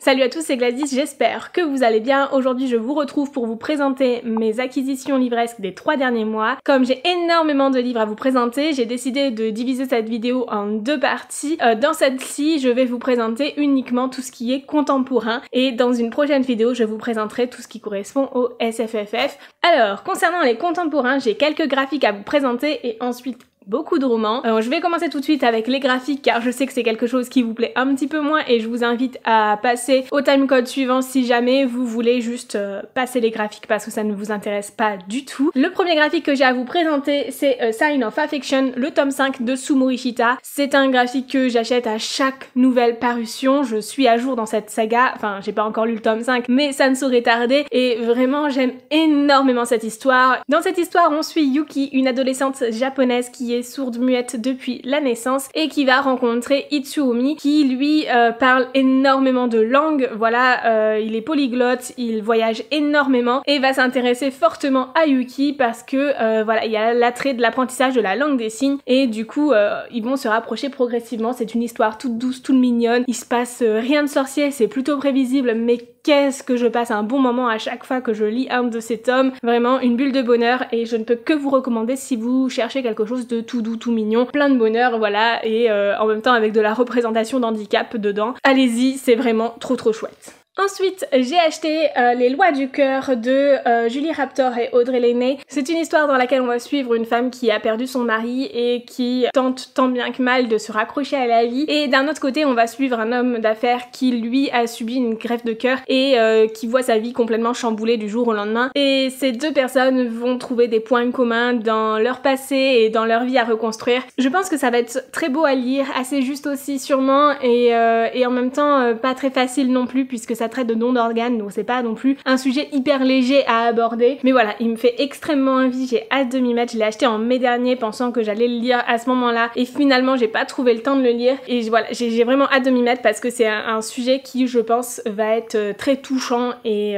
Salut à tous, c'est Gladys, j'espère que vous allez bien. Aujourd'hui je vous retrouve pour vous présenter mes acquisitions livresques des 3 derniers mois. Comme j'ai énormément de livres à vous présenter, j'ai décidé de diviser cette vidéo en 2 parties. Dans celle-ci, je vais vous présenter uniquement tout ce qui est contemporain et dans une prochaine vidéo, je vous présenterai tout ce qui correspond au SFFF. Alors, concernant les contemporains, j'ai quelques graphiques à vous présenter et ensuite beaucoup de romans. Je vais commencer tout de suite avec les graphiques car je sais que c'est quelque chose qui vous plaît un petit peu moins et je vous invite à passer au timecode suivant si jamais vous voulez juste passer les graphiques parce que ça ne vous intéresse pas du tout. Le premier graphique que j'ai à vous présenter c'est Sign of Affection, le tome 5 de Sumo Ishita. C'est un graphique que j'achète à chaque nouvelle parution. Je suis à jour dans cette saga, enfin j'ai pas encore lu le tome 5 mais ça ne saurait tarder et vraiment j'aime énormément cette histoire. Dans cette histoire on suit Yuki, une adolescente japonaise qui est sourde muette depuis la naissance et qui va rencontrer Itsuomi qui lui parle énormément de langues, voilà, il est polyglotte, il voyage énormément et va s'intéresser fortement à Yuki parce que voilà, il y a l'attrait de l'apprentissage de la langue des signes et du coup ils vont se rapprocher progressivement. C'est une histoire toute douce, toute mignonne, il se passe rien de sorcier, c'est plutôt prévisible mais qu'est-ce que je passe un bon moment à chaque fois que je lis un de ces tomes, vraiment une bulle de bonheur et je ne peux que vous recommander si vous cherchez quelque chose de tout doux, tout mignon, plein de bonheur, voilà, et en même temps avec de la représentation d'handicap dedans. Allez-y, c'est vraiment trop chouette. Ensuite, j'ai acheté Les Lois du Cœur de Julie Raptor et Audrey Lainey. C'est une histoire dans laquelle on va suivre une femme qui a perdu son mari et qui tente tant bien que mal de se raccrocher à la vie. Et d'un autre côté, on va suivre un homme d'affaires qui lui a subi une greffe de cœur et qui voit sa vie complètement chamboulée du jour au lendemain. Et ces deux personnes vont trouver des points communs dans leur passé et dans leur vie à reconstruire. Je pense que ça va être très beau à lire, assez juste aussi sûrement et en même temps pas très facile non plus puisque ça traite de don d'organes, donc c'est pas non plus un sujet hyper léger à aborder. Mais voilà, il me fait extrêmement envie, j'ai hâte de m'y mettre. Je l'ai acheté en mai dernier pensant que j'allais le lire à ce moment-là et finalement j'ai pas trouvé le temps de le lire et voilà, j'ai vraiment hâte de m'y mettre parce que c'est un sujet qui je pense va être très touchant et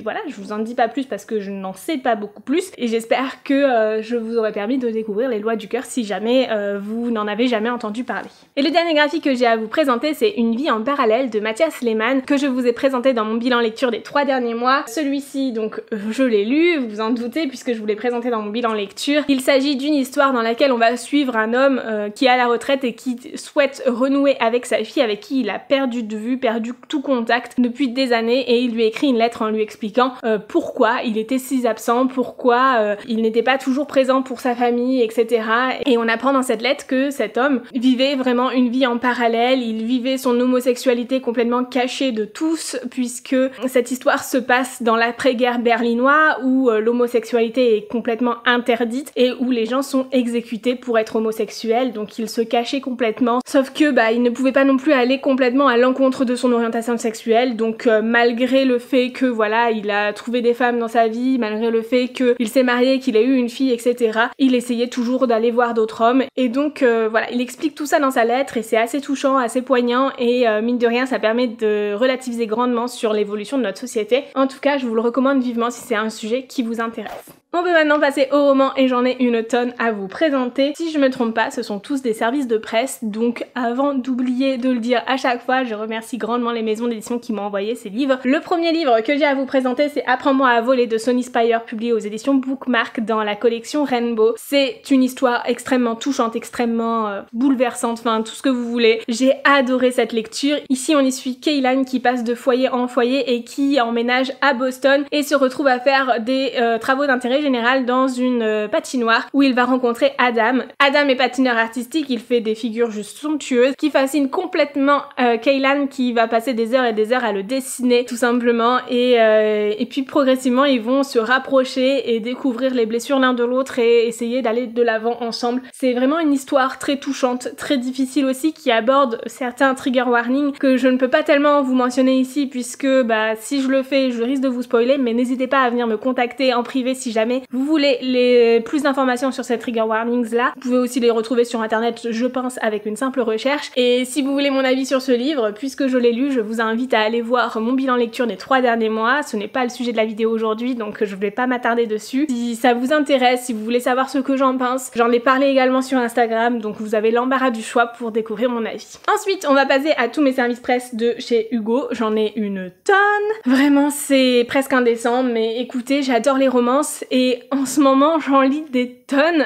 voilà, je vous en dis pas plus parce que je n'en sais pas beaucoup plus et j'espère que je vous aurai permis de découvrir Les Lois du Cœur si jamais vous n'en avez jamais entendu parler. Et le dernier graphique que j'ai à vous présenter c'est Une vie en parallèle de Mathias Lehmann que je vous ai présenté dans mon bilan lecture des 3 derniers mois. Celui-ci, donc, je l'ai lu, vous vous en doutez, puisque je vous l'ai présenté dans mon bilan lecture. Il s'agit d'une histoire dans laquelle on va suivre un homme qui est à la retraite et qui souhaite renouer avec sa fille, avec qui il a perdu de vue, perdu tout contact depuis des années, et il lui écrit une lettre en lui expliquant pourquoi il était si absent, pourquoi il n'était pas toujours présent pour sa famille, etc. Et on apprend dans cette lettre que cet homme vivait vraiment une vie en parallèle, il vivait son homosexualité complètement cachée de tous, puisque cette histoire se passe dans l'après-guerre berlinois où l'homosexualité est complètement interdite et où les gens sont exécutés pour être homosexuels, donc il se cachait complètement, sauf que il ne pouvait pas non plus aller complètement à l'encontre de son orientation sexuelle, donc malgré le fait que voilà, il a trouvé des femmes dans sa vie, malgré le fait qu'il s'est marié, qu'il a eu une fille, etc., il essayait toujours d'aller voir d'autres hommes, et donc voilà, il explique tout ça dans sa lettre et c'est assez touchant, assez poignant et mine de rien ça permet de relativiser grandement sur l'évolution de notre société. En tout cas, je vous le recommande vivement si c'est un sujet qui vous intéresse. On peut maintenant passer au roman et j'en ai une tonne à vous présenter. Si je me trompe pas, ce sont tous des services de presse, donc avant d'oublier de le dire à chaque fois, je remercie grandement les maisons d'édition qui m'ont envoyé ces livres. Le premier livre que j'ai à vous présenter, c'est Apprends-moi à voler de Sonny Spire, publié aux éditions Bookmark dans la collection Rainbow. C'est une histoire extrêmement touchante, extrêmement bouleversante, enfin tout ce que vous voulez. J'ai adoré cette lecture. Ici, on y suit Kaylan qui passe de foyer en foyer et qui emménage à Boston et se retrouve à faire des travaux d'intérêt général dans une patinoire où il va rencontrer Adam. Adam est patineur artistique, il fait des figures juste somptueuses qui fascinent complètement Kaylan qui va passer des heures et des heures à le dessiner tout simplement et puis progressivement ils vont se rapprocher et découvrir les blessures l'un de l'autre et essayer d'aller de l'avant ensemble. C'est vraiment une histoire très touchante, très difficile aussi qui aborde certains trigger warnings que je ne peux pas tellement vous mentionner ici puisque si je le fais je risque de vous spoiler mais n'hésitez pas à venir me contacter en privé si jamais jamais vous voulez les plus d'informations sur ces trigger warnings là. Vous pouvez aussi les retrouver sur internet, je pense, avec une simple recherche. Et si vous voulez mon avis sur ce livre, puisque je l'ai lu, je vous invite à aller voir mon bilan lecture des 3 derniers mois. Ce n'est pas le sujet de la vidéo aujourd'hui, donc je vais pas m'attarder dessus. Si ça vous intéresse, si vous voulez savoir ce que j'en pense, j'en ai parlé également sur Instagram, donc vous avez l'embarras du choix pour découvrir mon avis. Ensuite, on va passer à tous mes services presse de chez Hugo. J'en ai une tonne. Vraiment, c'est presque indécent, mais écoutez, j'adore les romances et en ce moment, j'en lis des tonnes.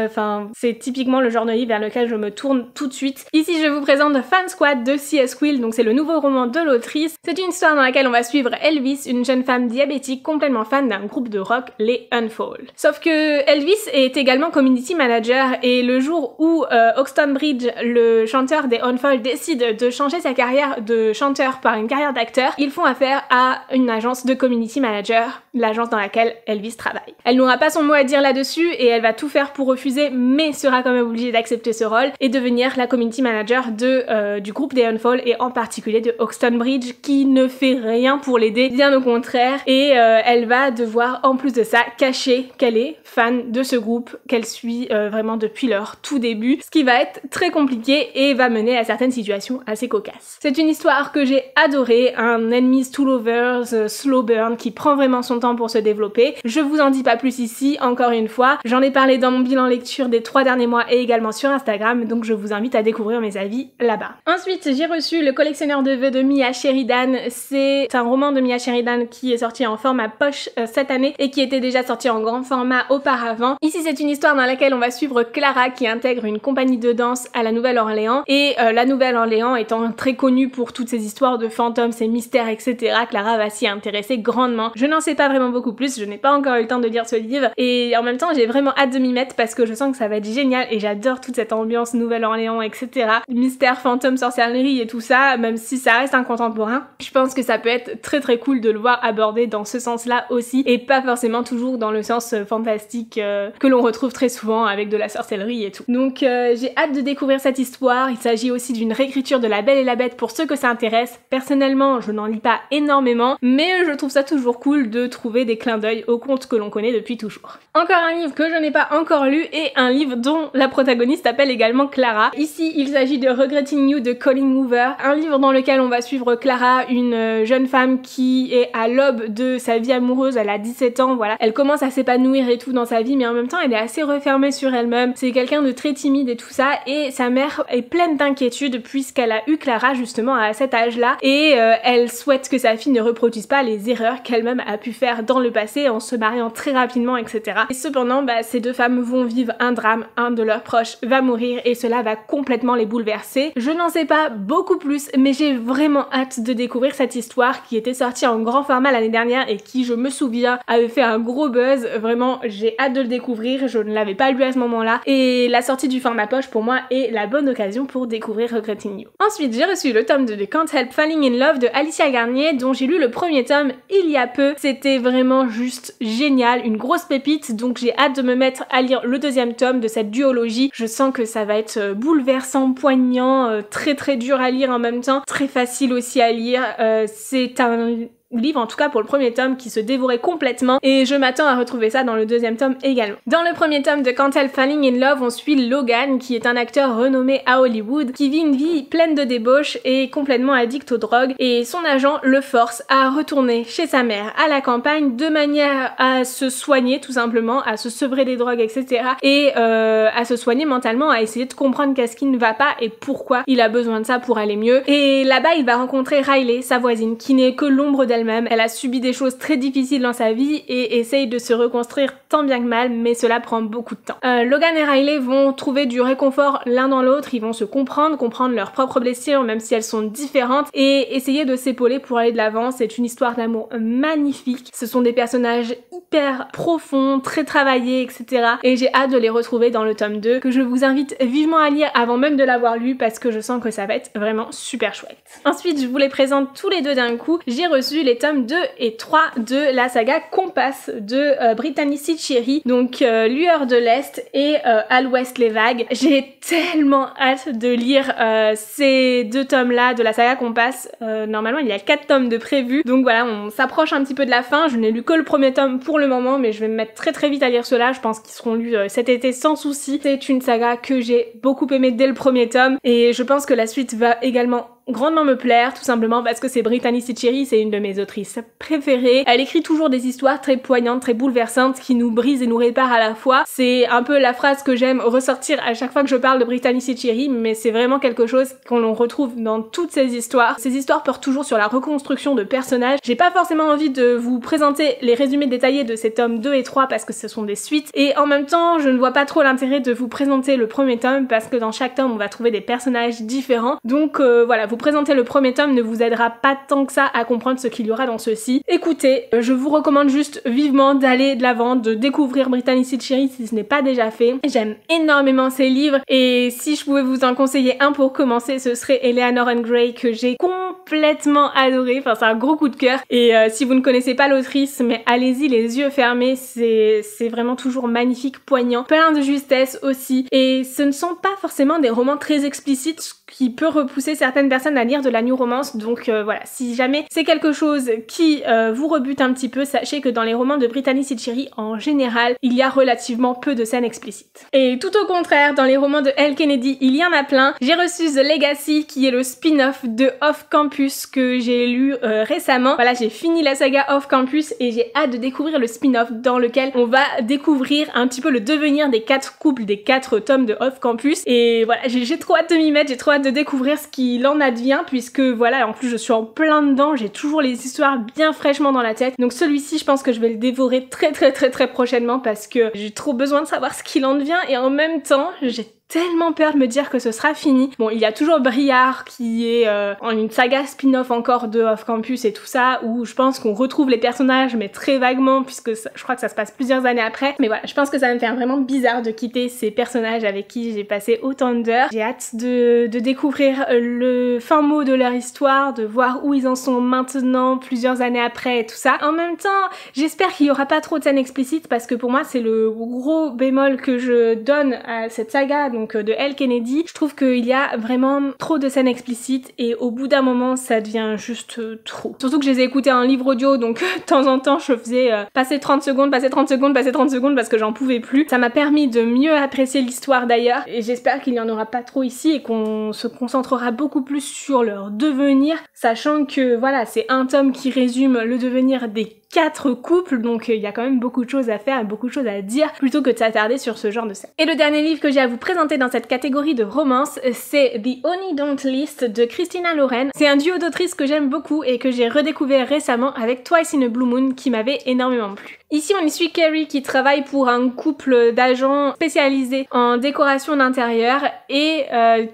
Enfin, c'est typiquement le genre de livre vers lequel je me tourne tout de suite. Ici, je vous présente Fan Squad de C.S. Quill, donc c'est le nouveau roman de l'autrice. C'est une histoire dans laquelle on va suivre Elvis, une jeune femme diabétique complètement fan d'un groupe de rock, les Unfold. Sauf que Elvis est également community manager et le jour où Hoxton Bridge, le chanteur des Unfold, décide de changer sa carrière de chanteur par une carrière d'acteur, ils font affaire à une agence de community manager, l'agence dans laquelle Elvis travaille. Elle n'aura pas son mot à dire là-dessus et elle va tout faire pour refuser, mais sera quand même obligée d'accepter ce rôle et devenir la community manager du groupe des Unfold et en particulier de Hoxton Bridge qui ne fait rien pour l'aider, bien au contraire, et elle va devoir en plus de ça cacher qu'elle est fan de ce groupe qu'elle suit vraiment depuis leur tout début, ce qui va être très compliqué et va mener à certaines situations assez cocasses. C'est une histoire que j'ai adorée, un enemies to lovers slow burn qui prend vraiment son temps pour se développer. Je vous en dis pas plus ici, encore une fois, j'en ai parlé dans mon bilan lecture des 3 derniers mois et également sur Instagram, donc je vous invite à découvrir mes avis là-bas. Ensuite, j'ai reçu Le collectionneur de vœux de Mia Sheridan. C'est un roman de Mia Sheridan qui est sorti en format poche cette année et qui était déjà sorti en grand format auparavant. Ici, c'est une histoire dans laquelle on va suivre Clara qui intègre une compagnie de danse à la Nouvelle-Orléans et la Nouvelle-Orléans étant très connue pour toutes ces histoires de fantômes, ces mystères, etc. Clara va s'y intéresser grandement. Je n'en sais pas vraiment beaucoup plus, je n'ai pas encore eu le temps de lire ce livre et en même temps j'ai vraiment hâte de m'y mettre parce que je sens que ça va être génial et j'adore toute cette ambiance Nouvelle-Orléans, etc. Mystère, fantômes, sorcellerie et tout ça, même si ça reste un contemporain. Je pense que ça peut être très très cool de le voir abordé dans ce sens-là aussi et pas forcément toujours dans le sens fantastique que l'on retrouve très souvent avec de la sorcellerie et tout. Donc j'ai hâte de découvrir cette histoire. Il s'agit aussi d'une réécriture de La Belle et la Bête pour ceux que ça intéresse. Personnellement, je n'en lis pas énormément, mais je trouve ça toujours cool de trouver des clins d'œil aux contes que l'on connaît depuis toujours. Encore un livre que je n'ai pas encore lu et un livre dont la protagoniste s'appelle également Clara. Ici, il s'agit de Regretting You de Colleen Hoover, un livre dans lequel on va suivre Clara, une jeune femme qui est à l'aube de sa vie amoureuse, elle a 17 ans, voilà. Elle commence à s'épanouir et tout dans sa vie, mais en même temps, elle est assez refermée sur elle-même. C'est quelqu'un de très timide et tout ça, et sa mère est pleine d'inquiétude puisqu'elle a eu Clara justement à cet âge-là, et elle souhaite que sa fille ne reproduise pas les erreurs qu'elle-même a pu faire dans le passé en se mariant très rapidement, etc. Et cependant, ces deux femmes vont vivre un drame, un de leurs proches va mourir et cela va complètement les bouleverser. Je n'en sais pas beaucoup plus, mais j'ai vraiment hâte de découvrir cette histoire qui était sortie en grand format l'année dernière et qui, je me souviens, avait fait un gros buzz. Vraiment, j'ai hâte de le découvrir, je ne l'avais pas lu à ce moment-là et la sortie du format poche pour moi est la bonne occasion pour découvrir Regretting You. Ensuite, j'ai reçu le tome 2 de Can't Help Falling in Love de Alicia Garnier dont j'ai lu le premier tome il y a peu. C'était vraiment juste génial, une grosse pépite, donc j'ai hâte de me mettre à lire le deuxième tome de cette duologie. Je sens que ça va être bouleversant, poignant, très très dur à lire en même temps, très facile aussi à lire. C'est un livre, en tout cas pour le premier tome, qui se dévorait complètement et je m'attends à retrouver ça dans le deuxième tome également. Dans le premier tome de Can't Help Falling in Love, on suit Logan qui est un acteur renommé à Hollywood qui vit une vie pleine de débauches et complètement addict aux drogues et son agent le force à retourner chez sa mère à la campagne de manière à se soigner tout simplement, à se sevrer des drogues, etc. et à se soigner mentalement, à essayer de comprendre qu'est-ce qui ne va pas et pourquoi il a besoin de ça pour aller mieux. Et là-bas il va rencontrer Riley, sa voisine, qui n'est que l'ombre d'elle-même. Elle a subi des choses très difficiles dans sa vie et essaye de se reconstruire tant bien que mal, mais cela prend beaucoup de temps. Logan et Riley vont trouver du réconfort l'un dans l'autre, ils vont se comprendre leurs propres blessures même si elles sont différentes et essayer de s'épauler pour aller de l'avant. C'est une histoire d'amour magnifique, ce sont des personnages hyper profonds, très travaillés, etc. et j'ai hâte de les retrouver dans le tome 2 que je vous invite vivement à lire avant même de l'avoir lu parce que je sens que ça va être vraiment super chouette. Ensuite, je vous les présente tous les deux d'un coup. J'ai reçu les tomes 2 et 3 de la saga Compass de Brittany C. Cherryh, donc Lueur de l'Est et À l'Ouest les vagues. J'ai tellement hâte de lire ces 2 tomes là de la saga Compass. Normalement il y a 4 tomes de prévus, donc voilà, on s'approche un petit peu de la fin. Je n'ai lu que le premier tome pour le moment, mais je vais me mettre très vite à lire ceux-là. Je pense qu'ils seront lus cet été sans souci. C'est une saga que j'ai beaucoup aimée dès le premier tome et je pense que la suite va également grandement me plaire, tout simplement parce que c'est Brittany C. Cherryh, c'est une de mes autrices préférées. Elle écrit toujours des histoires très poignantes, très bouleversantes, qui nous brisent et nous réparent à la fois. C'est un peu la phrase que j'aime ressortir à chaque fois que je parle de Brittany C. Cherryh, mais c'est vraiment quelque chose qu'on retrouve dans toutes ces histoires. Ces histoires portent toujours sur la reconstruction de personnages. J'ai pas forcément envie de vous présenter les résumés détaillés de ces tomes 2 et 3 parce que ce sont des suites, et en même temps je ne vois pas trop l'intérêt de vous présenter le premier tome parce que dans chaque tome on va trouver des personnages différents. Donc voilà, vous présenter le premier tome ne vous aidera pas tant que ça à comprendre ce qu'il y aura dans ceci. Écoutez, je vous recommande juste vivement d'aller de l'avant, de découvrir Brittany C. Cherryh si ce n'est pas déjà fait. J'aime énormément ses livres et si je pouvais vous en conseiller un pour commencer, ce serait Eleanor and Gray, que j'ai complètement adoré. Enfin, c'est un gros coup de cœur. Et si vous ne connaissez pas l'autrice, mais allez-y les yeux fermés, c'est vraiment toujours magnifique, poignant, plein de justesse aussi. Et ce ne sont pas forcément des romans très explicites, ce qui peut repousser certaines personnes à lire de la new romance. Donc voilà, si jamais c'est quelque chose qui vous rebute un petit peu, sachez que dans les romans de Brittany C. Cherryh, en général, il y a relativement peu de scènes explicites. Et tout au contraire, dans les romans de Elle Kennedy, il y en a plein. J'ai reçu The Legacy, qui est le spin-off de Off Campus que j'ai lu récemment. Voilà, j'ai fini la saga Off Campus et j'ai hâte de découvrir le spin-off dans lequel on va découvrir un petit peu le devenir des 4 couples, des 4 tomes de Off Campus. Et voilà, j'ai trop hâte de m'y mettre, j'ai trop hâte de découvrir ce qu'il en advient, puisque voilà, en plus je suis en plein dedans, j'ai toujours les histoires bien fraîchement dans la tête. Donc celui-ci, je pense que je vais le dévorer très prochainement parce que j'ai trop besoin de savoir ce qu'il en devient, et en même temps, j'ai tellement peur de me dire que ce sera fini. Bon, il y a toujours Briard qui est en une saga spin-off encore de Off Campus et tout ça, où je pense qu'on retrouve les personnages mais très vaguement, puisque je crois que ça se passe plusieurs années après. Mais voilà, je pense que ça va me faire vraiment bizarre de quitter ces personnages avec qui j'ai passé autant d'heures. J'ai hâte de découvrir le fin mot de leur histoire, de voir où ils en sont maintenant, plusieurs années après et tout ça. En même temps, j'espère qu'il y aura pas trop de scènes explicites, parce que pour moi c'est le gros bémol que je donne à cette saga, donc de Elle Kennedy. Je trouve qu'il y a vraiment trop de scènes explicites et au bout d'un moment ça devient juste trop. Surtout que je les ai écoutées en livre audio, donc de temps en temps je faisais passer 30 secondes, passer 30 secondes, passer 30 secondes parce que j'en pouvais plus. Ça m'a permis de mieux apprécier l'histoire d'ailleurs, et j'espère qu'il n'y en aura pas trop ici et qu'on se concentrera beaucoup plus sur leur devenir, sachant que voilà, c'est un tome qui résume le devenir des 4 couples, donc il y a quand même beaucoup de choses à faire et beaucoup de choses à dire plutôt que de s'attarder sur ce genre de scène. Et le dernier livre que j'ai à vous présenter dans cette catégorie de romance, c'est The Honey Don't List de Christina Lauren. C'est un duo d'autrices que j'aime beaucoup et que j'ai redécouvert récemment avec Twice in a Blue Moon, qui m'avait énormément plu. Ici on y suit Carrie qui travaille pour un couple d'agents spécialisés en décoration d'intérieur et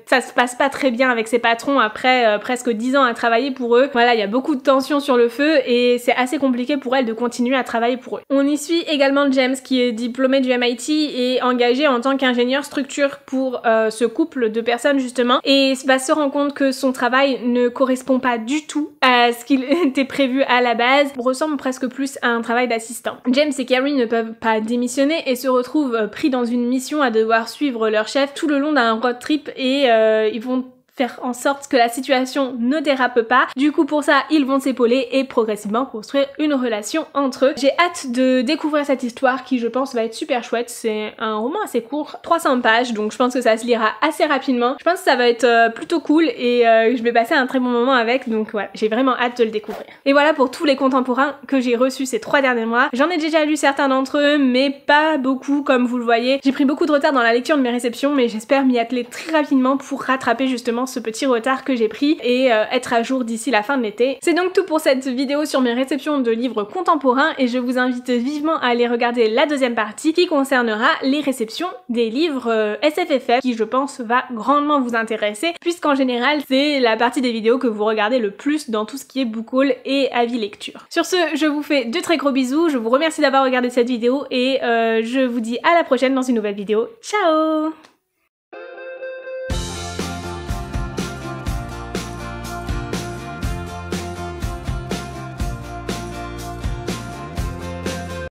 ça se passe pas très bien avec ses patrons après presque 10 ans à travailler pour eux. Voilà, il y a beaucoup de tensions sur le feu et c'est assez compliqué pour elle de continuer à travailler pour eux. On y suit également James qui est diplômé du MIT et engagé en tant qu'ingénieur structure pour ce couple de personnes justement, et va se rendre compte que son travail ne correspond pas du tout à ce qu'il était prévu à la base, ressemble presque plus à un travail d'assistant. James et Carrie ne peuvent pas démissionner et se retrouvent pris dans une mission à devoir suivre leur chef tout le long d'un road trip, et ils vont faire en sorte que la situation ne dérape pas. Du coup pour ça ils vont s'épauler et progressivement construire une relation entre eux. J'ai hâte de découvrir cette histoire qui je pense va être super chouette. C'est un roman assez court, 300 pages, donc je pense que ça se lira assez rapidement. Je pense que ça va être plutôt cool et je vais passer un très bon moment avec, donc voilà, j'ai vraiment hâte de le découvrir. Et voilà pour tous les contemporains que j'ai reçus ces 3 derniers mois. J'en ai déjà lu certains d'entre eux mais pas beaucoup comme vous le voyez. J'ai pris beaucoup de retard dans la lecture de mes réceptions, mais j'espère m'y atteler très rapidement pour rattraper justement ce petit retard que j'ai pris et être à jour d'ici la fin de l'été. C'est donc tout pour cette vidéo sur mes réceptions de livres contemporains, et je vous invite vivement à aller regarder la deuxième partie qui concernera les réceptions des livres SFFF, qui je pense va grandement vous intéresser, puisqu'en général c'est la partie des vidéos que vous regardez le plus dans tout ce qui est book haul et avis lecture. Sur ce, je vous fais de très gros bisous, je vous remercie d'avoir regardé cette vidéo et je vous dis à la prochaine dans une nouvelle vidéo. Ciao!